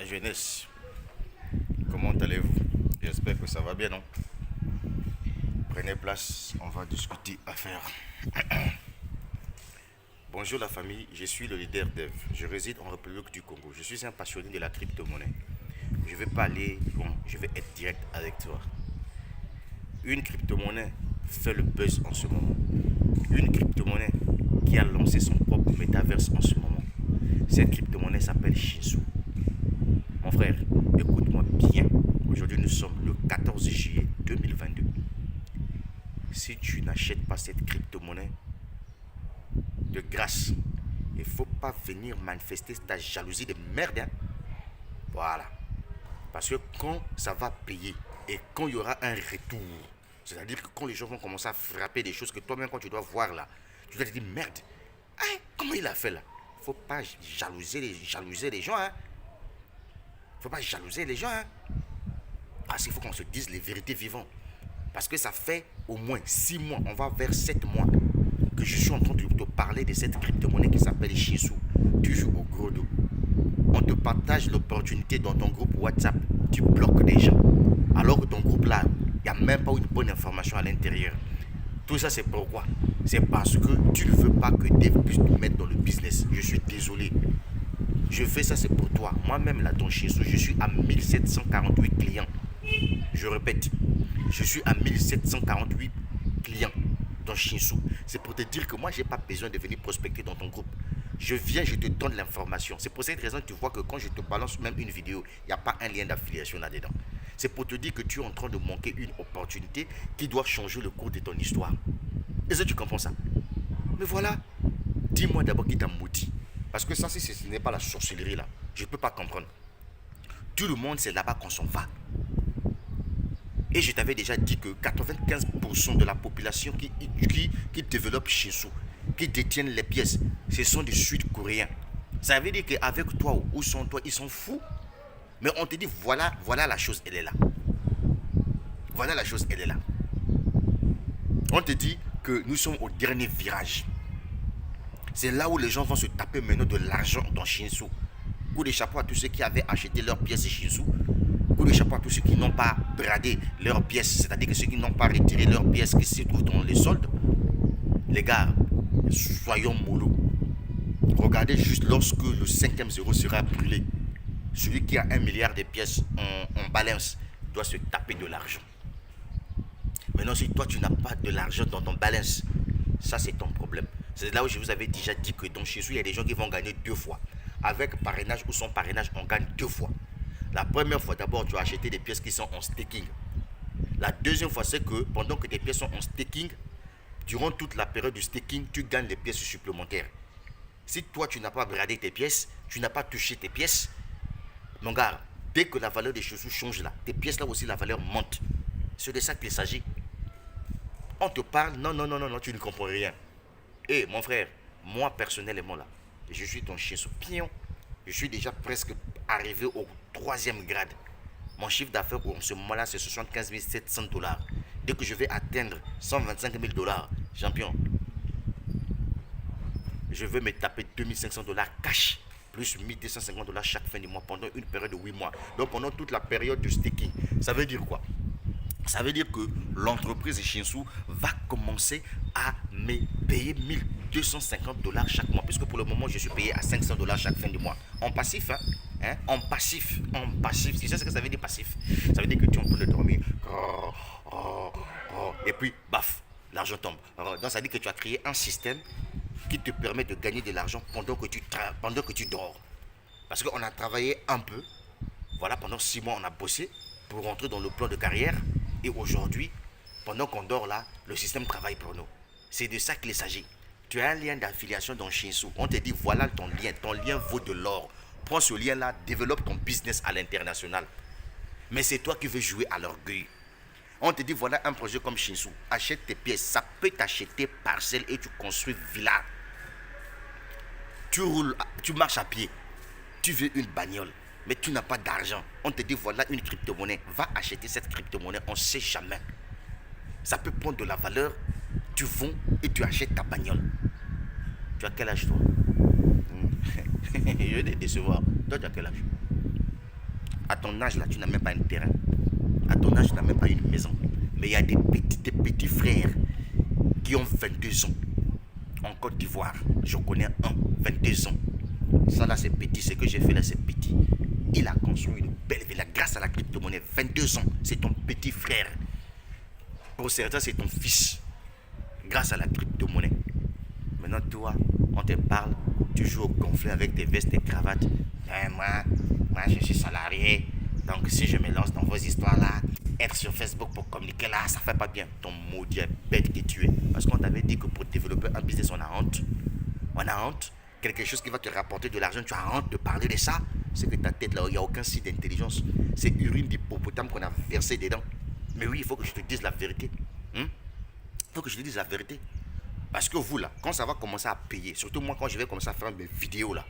jeunesse, comment allez-vous? J'espère que ça va bien, non? Prenez place, on va discuter affaires. Bonjour la famille, je suis le leader Dev. Je réside en République du Congo. Je suis un passionné de la crypto-monnaie. Je ne vais pas aller loin, je vais être direct avec toi. Une crypto-monnaie fait le buzz en ce moment. Une crypto-monnaie qui a lancé son propre métaverse en ce moment. Cette crypto-monnaie s'appelle Shinsu. Mon frère, écoute-moi bien. Aujourd'hui, nous sommes le 14 juillet 2022. Si tu n'achètes pas cette crypto-monnaie, de grâce, il ne faut pas venir manifester ta jalousie de merde. Hein? Voilà. Parce que quand ça va payer et quand il y aura un retour, c'est-à-dire que quand les gens vont commencer à frapper des choses que toi-même, quand tu dois voir là, tu dois te dire merde, hein, comment il a fait là? Il ne faut pas jalouser les gens. Hein? Il ne faut pas jalouser les gens. Hein? Parce qu'il faut qu'on se dise les vérités vivantes. Parce que ça fait au moins 6 mois, on va vers 7 mois, que je suis en train de te parler de cette crypto-monnaie qui s'appelle Shinsu. Tu joues au gros dos. On te partage l'opportunité dans ton groupe WhatsApp. Tu bloques des gens. Alors que ton groupe là, il n'y a même pas une bonne information à l'intérieur. Tout ça, c'est pourquoi? C'est parce que tu ne veux pas que Dev puisse te mettre dans le business. Je suis désolé. Je fais ça, c'est pour toi. Moi-même, là, dans Shinsu, je suis à 1748 clients. Je répète, je suis à 1748 clients dans Shinsu. C'est pour te dire que moi, je n'ai pas besoin de venir prospecter dans ton groupe. Je viens, je te donne l'information. C'est pour cette raison que tu vois que quand je te balance même une vidéo, il n'y a pas un lien d'affiliation là-dedans. C'est pour te dire que tu es en train de manquer une opportunité qui doit changer le cours de ton histoire. Est-ce que tu comprends ça? Mais voilà, dis-moi d'abord qui t'a maudit. Parce que ça, si ce n'est pas la sorcellerie là, je ne peux pas comprendre. Tout le monde, c'est là-bas qu'on s'en va. Et je t'avais déjà dit que 95% de la population qui développe Shinsu, qui détiennent les pièces, ce sont des Sud-Coréens. Ça veut dire qu'avec toi ou sans toi, ils sont fous. Mais on te dit, voilà la chose, elle est là. Voilà la chose, elle est là. On te dit que nous sommes au dernier virage. C'est là où les gens vont se taper maintenant de l'argent dans Shinsu. Coup de chapeau à tous ceux qui avaient acheté leurs pièces Shinsu. Coup de chapeau à tous ceux qui n'ont pas bradé leurs pièces, c'est-à-dire que ceux qui n'ont pas retiré leurs pièces qui se trouvent dans les soldes. Les gars, soyons mollo. Regardez juste lorsque le 5e zéro sera brûlé. Celui qui a 1 milliard de pièces en balance doit se taper de l'argent. Maintenant, si toi tu n'as pas de l'argent dans ton balance, ça c'est ton problème. C'est là où je vous avais déjà dit que dans Shinsu, il y a des gens qui vont gagner 2 fois. Avec parrainage ou sans parrainage, on gagne 2 fois. La première fois, d'abord, tu as acheté des pièces qui sont en staking. La deuxième fois, c'est que pendant que tes pièces sont en staking, durant toute la période du staking, tu gagnes les pièces supplémentaires. Si toi, tu n'as pas bradé tes pièces, tu n'as pas touché tes pièces, mon gars, dès que la valeur des chaussures change là, tes pièces là aussi, la valeur monte. C'est de ça qu'il s'agit. On te parle, non, tu ne comprends rien. Et mon frère, moi personnellement là, je suis ton chien sous pion. Je suis déjà presque arrivé au 3e grade. Mon chiffre d'affaires en ce moment-là, c'est 75 700 $. Dès que je vais atteindre 125 000 $, champion, je vais me taper 2500 $ cash, plus 1250 $ chaque fin du mois pendant une période de 8 mois. Donc pendant toute la période de staking. Ça veut dire quoi? Ça veut dire que l'entreprise Shinsu va commencer à me payer 1250 $ chaque mois. Puisque pour le moment, je suis payé à 500 $ chaque fin du mois. En passif, hein? En passif. Tu sais ce que ça veut dire passif? Ça veut dire que tu es en train de dormir. Et puis, baf, l'argent tombe. Donc ça veut dire que tu as créé un système qui te permet de gagner de l'argent pendant que tu dors. Parce qu'on a travaillé un peu. Voilà, pendant 6 mois, on a bossé pour rentrer dans le plan de carrière. Et aujourd'hui, pendant qu'on dort là, le système travaille pour nous. C'est de ça qu'il s'agit. Tu as un lien d'affiliation dans Shinsu. On te dit, voilà ton lien. Ton lien vaut de l'or. Prends ce lien-là, développe ton business à l'international. Mais c'est toi qui veux jouer à l'orgueil. On te dit, voilà un projet comme Shinsu. Achète tes pièces. Ça peut t'acheter parcelle et tu construis villa. Tu roules, tu marches à pied. Tu veux une bagnole. Mais tu n'as pas d'argent. On te dit, voilà une crypto-monnaie. Va acheter cette crypto-monnaie, on ne sait jamais. Ça peut prendre de la valeur. Tu vends et tu achètes ta bagnole. Tu as quel âge toi? Je vais te décevoir. Toi, tu as quel âge? À ton âge là, tu n'as même pas un terrain. À ton âge, tu n'as même pas une maison. Mais il y a des petits frères qui ont 22 ans. En Côte d'Ivoire, je connais un, 22 ans. Ça là, c'est petit. Ce que j'ai fait là, c'est petit. Il a construit une belle villa grâce à la crypto-monnaie. 22 ans, c'est ton petit frère. Pour certains, c'est ton fils. Grâce à la crypto-monnaie. Maintenant, toi, on te parle, tu joues au gonflé avec tes vestes et cravates. Ben, moi, je suis salarié. Donc, si je me lance dans vos histoires-là, être sur Facebook pour communiquer là, ça fait pas bien. Ton maudit bête que tu es. Parce qu'on t'avait dit que pour développer un business, on a honte. On a honte. Quelque chose qui va te rapporter de l'argent, tu as honte de parler de ça. C'est que ta tête là, il n'y a aucun signe d'intelligence. C'est urine d'hippopotame qu'on a versé dedans. Mais oui, il faut que je te dise la vérité. Il faut que je te dise la vérité. Parce que vous là, quand ça va commencer à payer, surtout moi quand je vais commencer à faire mes vidéos là,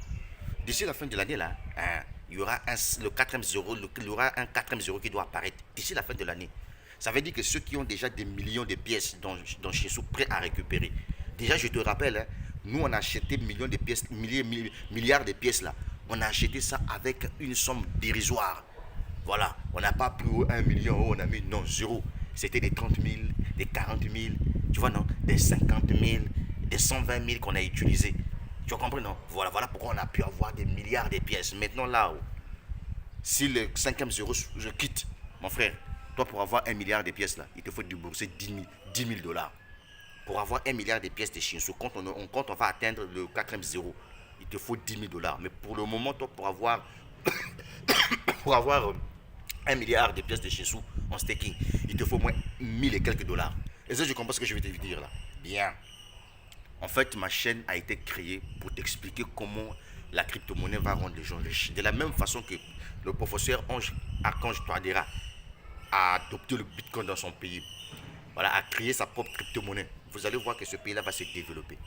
d'ici la fin de l'année là, il y aura le quatrième zéro, il y aura un quatrième zéro qui doit apparaître d'ici la fin de l'année. Ça veut dire que ceux qui ont déjà des millions de pièces dans chez sous prêts à récupérer. Déjà je te rappelle, nous on a acheté millions de pièces, milliards de pièces là. On a acheté ça avec une somme dérisoire. Voilà, on n'a pas pris 1 million, on a mis non, zéro. C'était des 30 000, des 40 000, tu vois non, des 50 000, des 120 000 qu'on a utilisés. Tu as compris non? Voilà pourquoi on a pu avoir des milliards de pièces. Maintenant là, si le 5e zéro je quitte, mon frère, toi pour avoir 1 milliard de pièces là, il te faut débourser 10 000 dollars. Pour avoir 1 milliard de pièces de Shinsu, quand on va atteindre le 4e zéro, il te faut 10 000 dollars. Mais pour le moment, toi pour avoir 1 milliard de pièces de Shinsu en staking, il te faut au moins 1000 et quelques dollars. Et ça, je comprends ce que je vais te dire là. Bien. En fait, ma chaîne a été créée pour t'expliquer comment la crypto-monnaie va rendre les gens riches. De la même façon que le professeur Archange Touadéra a adopté le Bitcoin dans son pays. Voilà, a créé sa propre crypto-monnaie. Vous allez voir que ce pays-là va se développer.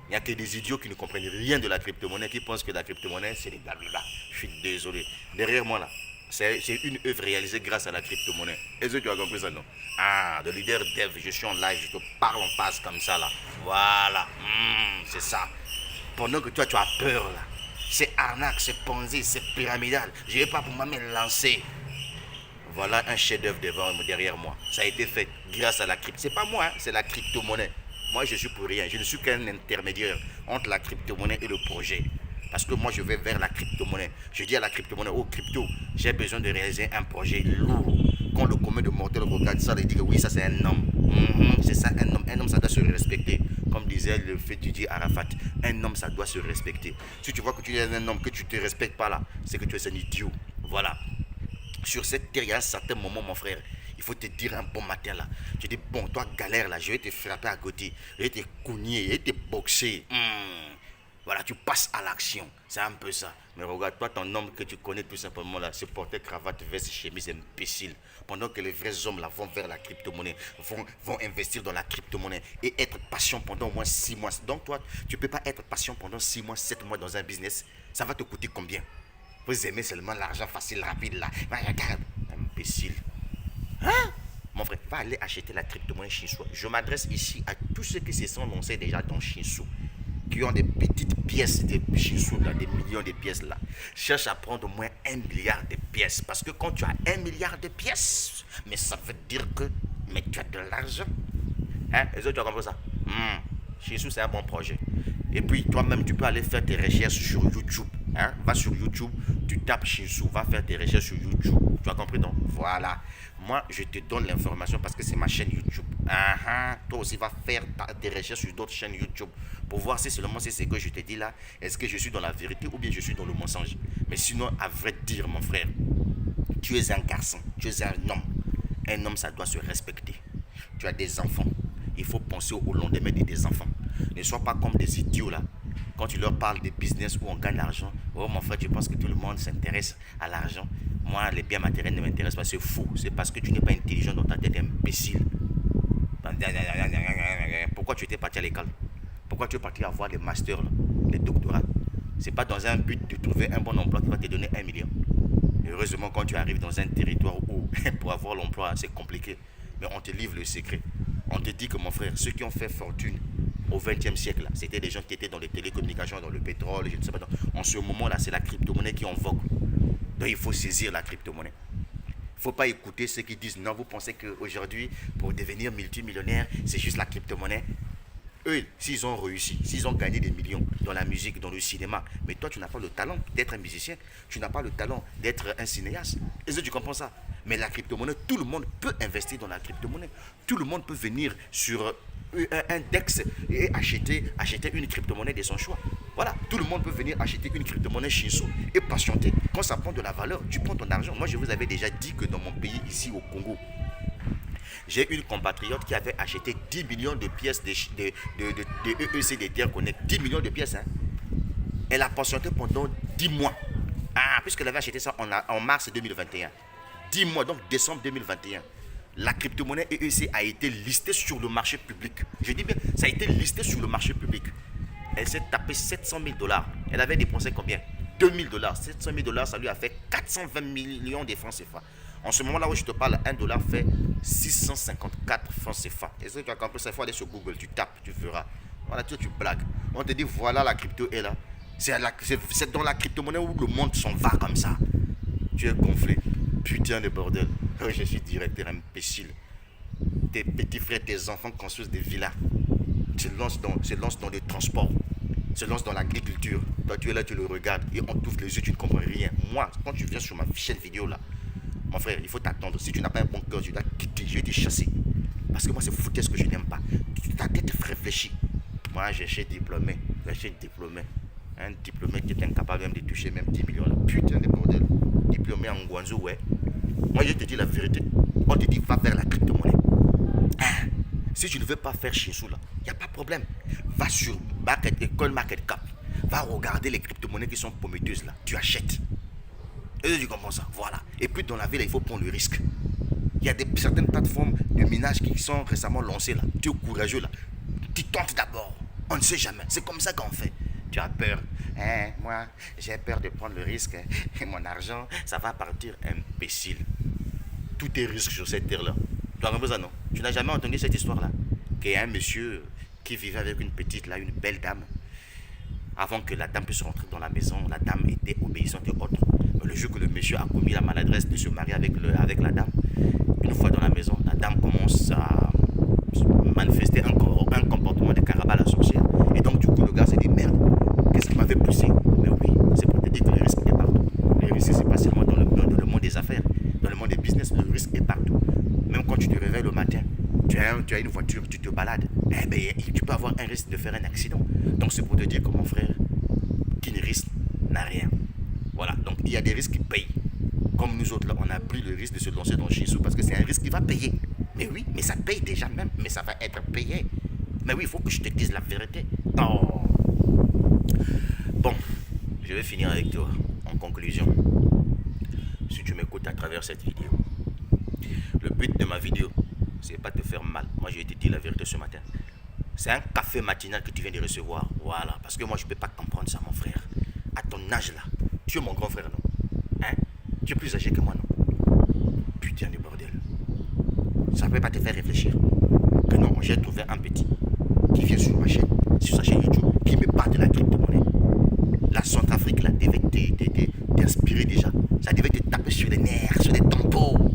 Il n'y a que des idiots qui ne comprennent rien de la crypto-monnaie, qui pensent que la crypto-monnaie, c'est des blablabla. Je suis désolé. Derrière moi, là, c'est une œuvre réalisée grâce à la crypto-monnaie. Est-ce que tu as compris ça, non? Ah, le leader dev, je suis en live, je te parle en passe comme ça, là. Voilà, c'est ça. Pendant que toi, tu as peur, là. C'est arnaque, c'est ponzi, c'est pyramidal. Je ne vais pas pour moi me lancer. Voilà un chef-d'œuvre derrière moi. Ça a été fait grâce à la crypto. C'est pas moi, c'est la crypto-monnaie. Moi, je suis pour rien. Je ne suis qu'un intermédiaire entre la crypto-monnaie et le projet. Parce que moi, je vais vers la crypto-monnaie. Je dis à la crypto-monnaie, oh crypto, j'ai besoin de réaliser un projet lourd. Quand le commun de mortels regarde ça, il dit que oui, ça c'est un homme. C'est ça, un homme. Un homme, ça doit se respecter. Comme disait le fait Didier Arafat, un homme, ça doit se respecter. Si tu vois que tu es un homme, que tu ne te respectes pas là, c'est que tu es un idiot. Voilà. Sur cette terre, il y a un certain moment, mon frère, il faut te dire un bon matin là. Tu dis, bon, toi, galère là, je vais te frapper à côté, je vais te cogner, je vais te boxer. Voilà, tu passes à l'action. C'est un peu ça. Mais regarde, toi, ton homme que tu connais tout simplement là, se porter cravate, veste, chemise, imbécile. Pendant que les vrais hommes là vont vers la crypto-monnaie, vont investir dans la crypto-monnaie et être patient pendant au moins 6 mois. Donc toi, tu ne peux pas être patient pendant 6 mois, 7 mois dans un business. Ça va te coûter combien? Vous aimez seulement l'argent facile, rapide là. Mais regarde, imbécile. Hein? Mon frère, va aller acheter la crypto-monnaie Shinsu. Je m'adresse ici à tous ceux qui se sont lancés déjà dans Shinsu, qui ont des petites pièces de Shinsu, là, des millions de pièces là. Cherche à prendre au moins 1 milliard de pièces. Parce que quand tu as 1 milliard de pièces, mais ça veut dire que mais tu as de l'argent. Hein? Est-ce que tu as compris ça? Shinsu, c'est un bon projet. Et puis, toi-même, tu peux aller faire tes recherches sur YouTube. Hein? Va sur YouTube, tu tapes Shinsu, va faire tes recherches sur YouTube. Tu as compris, non? Voilà. Moi, je te donne l'information parce que c'est ma chaîne YouTube. Toi aussi, va faire tes recherches sur d'autres chaînes YouTube pour voir si seulement c'est ce que je te dis là. Est-ce que je suis dans la vérité ou bien je suis dans le mensonge? Mais sinon, à vrai dire, mon frère, tu es un garçon, tu es un homme. Un homme, ça doit se respecter. Tu as des enfants. Il faut penser au lendemain de tes enfants. Ne sois pas comme des idiots là. Quand tu leur parles de business où on gagne l'argent, oh mon frère, je pense que tout le monde s'intéresse à l'argent. Moi, les biens matériels ne m'intéressent pas. C'est fou. C'est parce que tu n'es pas intelligent dans ta tête, imbécile. Pourquoi tu étais parti à l'école? Pourquoi tu es parti avoir les masters, là, les doctorats? C'est pas dans un but de trouver un bon emploi qui va te donner 1 million. Heureusement, quand tu arrives dans un territoire où pour avoir l'emploi, c'est compliqué. Mais on te livre le secret. On te dit que mon frère, ceux qui ont fait fortune au XXe siècle, c'était des gens qui étaient dans les télécommunications, dans le pétrole, je ne sais pas. En ce moment-là, c'est la crypto-monnaie qui est en vogue. Donc il faut saisir la crypto-monnaie. Il ne faut pas écouter ceux qui disent non, vous pensez qu'aujourd'hui, pour devenir multimillionnaire, c'est juste la crypto-monnaie. Eux, s'ils ont réussi, s'ils ont gagné des millions dans la musique, dans le cinéma, mais toi, tu n'as pas le talent d'être un musicien, tu n'as pas le talent d'être un cinéaste. Est-ce que tu comprends ça? Mais la crypto-monnaie, tout le monde peut investir dans la crypto-monnaie. Tout le monde peut venir sur un DEX et acheter une crypto-monnaie de son choix. Voilà, tout le monde peut venir acheter une crypto-monnaie Shinsu et patienter. Quand ça prend de la valeur, tu prends ton argent. Moi, je vous avais déjà dit que dans mon pays, ici au Congo, j'ai une compatriote qui avait acheté 10 millions de pièces de EEC des Terres Connect. 10 millions de pièces. Hein. Elle a patienté pendant 10 mois. Ah, puisqu'elle avait acheté ça en mars 2021. 10 mois, donc décembre 2021. La crypto-monnaie EEC a été listée sur le marché public. Je dis bien, ça a été listé sur le marché public. Elle s'est tapée 700 000 $. Elle avait dépensé combien? 2000 $. 700 000 $, ça lui a fait 420 millions de francs CFA. En ce moment-là où je te parle, 1 dollar fait 654 francs CFA. Et ça, tu as compris, il faut aller sur Google, tu tapes, tu verras. Voilà, tu blagues. On te dit, voilà, la crypto est là. C'est dans la crypto-monnaie où le monde s'en va comme ça. Tu es gonflé. Putain de bordel. Je suis directeur imbécile. Tes petits frères, tes enfants construisent des villas. Se lancent dans le transport. Se lancent dans l'agriculture. Toi, tu es là, tu le regardes et on t'ouvre les yeux, tu ne comprends rien. Moi, quand tu viens sur ma chaîne vidéo là, mon frère, il faut t'attendre. Si tu n'as pas un bon cœur, tu dois quitter. Je vais te chasser. Parce que moi, c'est foutaise que je n'aime pas. Ta tête réfléchit. Moi, j'ai chez diplômé. Un diplômé qui est incapable même de toucher même 10 millions. Là. Putain de bordel. Diplômé en Guangzhou, ouais. Moi, je te dis la vérité. On te dit, va vers la crypto-monnaie. Ah, si tu ne veux pas faire chez sous là, il n'y a pas de problème. Va sur École Market Cap. Va regarder les crypto-monnaies qui sont prometteuses là. Tu achètes. Et tu comprends ça, voilà. Et puis dans la ville, il faut prendre le risque. Il y a certaines plateformes de minage qui sont récemment lancées là. Tu es courageux là. Tu tentes d'abord. On ne sait jamais. C'est comme ça qu'on fait. Tu as peur. Moi, j'ai peur de prendre le risque. Et mon argent, ça va partir imbécile. Tout est risque sur cette terre-là. Tu as compris ça, non? Tu n'as jamais entendu cette histoire-là? Qu'il y a un monsieur qui vivait avec une petite, là, une belle dame. Avant que la dame puisse rentrer dans la maison, la dame était obéissante et autre. Mais le jour que le monsieur a commis la maladresse de se marier avec la dame, une fois dans la maison, la dame commence à manifester un comportement de carabale à la sorcière. Et donc, du coup, le gars s'est dit, merde, qu'est-ce qui m'avait poussé? Mais oui, c'est pour te dire que le risque est partout. Le risque, c'est pas seulement dans le monde des affaires, dans le monde des business, le risque est partout. Même quand tu te réveilles le matin, tu as une voiture, tu te balades, eh ben, tu peux avoir un risque de faire un accident. Donc c'est pour te dire que mon frère, qui ne risque n'a rien. Voilà, donc il y a des risques qui payent. Comme nous autres, là, on a pris le risque de se lancer dans Shinsu parce que c'est un risque qui va payer. Mais oui, mais ça paye déjà même, mais ça va être payé. Mais oui, il faut que je te dise la vérité. Oh. Bon, je vais finir avec toi. En conclusion, si tu m'écoutes à travers cette vidéo, le but de ma vidéo, c'est pas te faire mal. Moi, je vais te dire la vérité ce matin. C'est un café matinal que tu viens de recevoir. Voilà. Parce que moi, je ne peux pas comprendre ça, mon frère. À ton âge, là. Tu es mon grand frère, non? Hein? Tu es plus âgé que moi, non? Putain de bordel. Ça ne peut pas te faire réfléchir. Que non, j'ai trouvé un petit qui vient sur ma chaîne, sur sa chaîne YouTube, qui me parle de la crypto-monnaie. La Centrafrique, là, devait t'inspirer déjà. Ça devait te taper sur les nerfs, sur les tampons.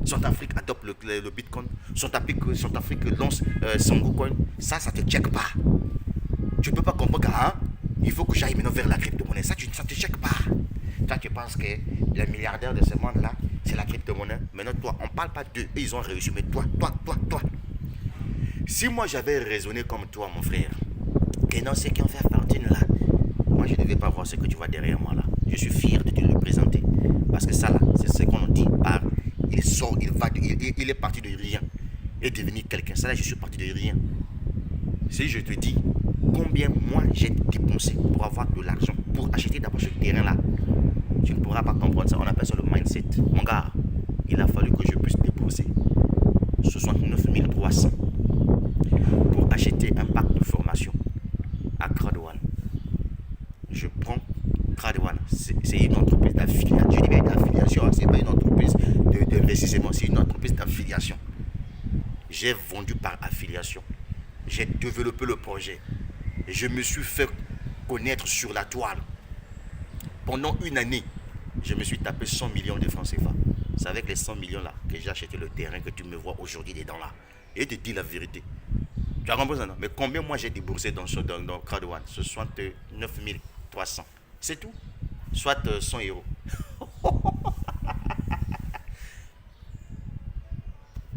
Centrafrique adopte le Bitcoin. Centrafrique lance Sango Coin. Ça te check pas. Tu ne peux pas comprendre qu'il faut que j'aille maintenant vers la crypto-monnaie. Ça te check pas. Toi, tu penses que les milliardaires de ce monde-là, c'est la crypto-monnaie. Maintenant, toi, on ne parle pas d'eux. Ils ont réussi. Mais toi. Si moi, j'avais raisonné comme toi, mon frère, que non, ceux qui ont fait fortune là, moi, je ne devais pas voir ce que tu vois derrière moi là. Je suis fier de te le présenter. Parce que ça là, c'est ce qu'on dit par... Il est parti de rien et devenu quelqu'un. Ça là, je suis parti de rien. Si je te dis combien moi j'ai dépensé pour avoir de l'argent, pour acheter d'abord ce terrain-là, tu ne pourras pas comprendre ça. On appelle ça le mindset. Mon gars, il a fallu que je puisse déposer 69 300 pour acheter un pack de formation à Crowd1. Je prends Crowd1, c'est une entreprise d'affiliation. Je dis bien d'affiliation, c'est pas une entreprise d'investissement, c'est une entreprise d'affiliation. J'ai vendu par affiliation. J'ai développé le projet. Je me suis fait connaître sur la toile. Pendant une année, je me suis tapé 100 millions de francs CFA. C'est avec les 100 millions là que j'ai acheté le terrain que tu me vois aujourd'hui dedans là. Et te dis la vérité. Tu as compris ça, non? Mais combien moi j'ai déboursé dans Crowd One? 69 300. C'est tout. Soit 100 euros.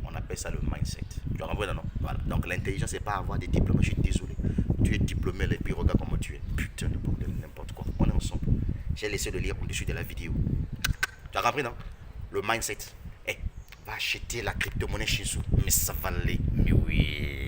On appelle ça le mindset. Tu as compris, non? Voilà. Donc l'intelligence, c'est pas avoir des diplômes. Je suis désolé. Tu es diplômé, et puis regarde comment tu es. Putain de bordel, n'importe quoi. On est ensemble. J'ai laissé le lien au-dessus de la vidéo. Tu as compris, non? Le mindset. Eh, va acheter la crypto-monnaie chez nous. Mais ça va aller. Mais oui.